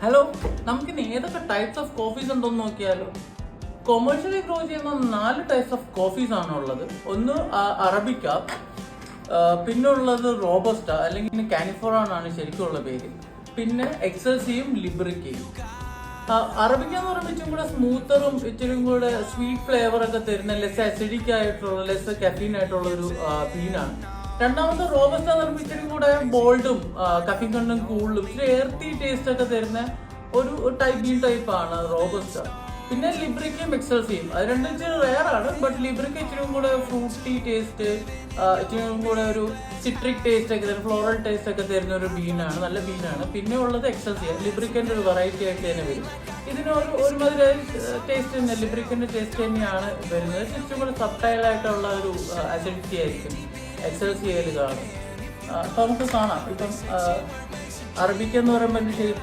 Hello, നമുക്കിന്ന് ഏതൊക്കെ types of coffees ഉണ്ടോന്ന് നോക്കിയാലോ. കൊമേഴ്ഷ്യലി ഗ്രോ ചെയ്യുന്ന 4 ടൈപ്സ് ഓഫ് കോഫീസ് ആണ് ഉള്ളത്. ഒന്ന് അറബിക്ക, പിന്നെ ഉള്ളത് റോബസ്റ്റ അല്ലെങ്കിൽ കാനിഫോറ എന്നാണ് ശരിക്കുള്ള പേര്, പിന്നെ എക്സൽസിയും ലിബ്രിക്കയും. അറബിക്ക എന്ന് പറയുമ്പോൾ ഇച്ചിരി കൂടെ സ്മൂത്തറും ഇച്ചിരി കൂടെ സ്വീറ്റ് ഫ്ലേവർ ഒക്കെ തരുന്ന ലെസ് അസിഡിക് ആയിട്ടുള്ള ലെസ് കഫീൻ ആയിട്ടുള്ള ഒരു ബീനാണ്. രണ്ടാമത്തെ റോബസ്റ്റ എന്ന് പറയുമ്പോൾ ഇച്ചിരി കൂടെ ബോൾഡും കഫീൻ കണ്ടും കൂടുതലും ഇച്ചിരി എയർത്തി ടേസ്റ്റ് ഒക്കെ തരുന്ന ഒരു ബീൻ ടൈപ്പാണ് റോബസ്റ്റ. പിന്നെ ലിബ്രിക്കയും എക്സൽസിയും, അത് രണ്ടും ഇച്ചിരി റെയർ ആണ്. ബട്ട് ലിബ്രിക്ക ഇച്ചിരി കൂടെ ഫ്രൂട്ടി ടേസ്റ്റ്, ഇച്ചിരി കൂടെ ഒരു സിട്രിക് ടേസ്റ്റ് ഒക്കെ തരുന്ന ഫ്ലോറൽ ടേസ്റ്റ് ഒക്കെ തരുന്ന ഒരു ബീനാണ്, നല്ല ബീനാണ്. പിന്നെ ഉള്ളത് എക്സൽസിയ, ലിബ്രിക്കൻ്റെ ഒരു വെറൈറ്റി ആയിട്ട് തന്നെ വരും. ഇതിന് ഒരുമാതിരി ടേസ്റ്റ് തന്നെ, ലിബ്രിക്കൻ്റെ ടേസ്റ്റ് തന്നെയാണ് വരുന്നത്. ഇച്ചിരി കൂടെ സബ്ടൈലായിട്ടുള്ള ഒരു അസിഡിറ്റി ആയിരിക്കും എക്സൽസിയയിൽ കാണും. അപ്പം നമുക്ക് കാണാം. ഇപ്പം അറബിക്ക എന്ന് പറയുമ്പോൾ ശരിക്കും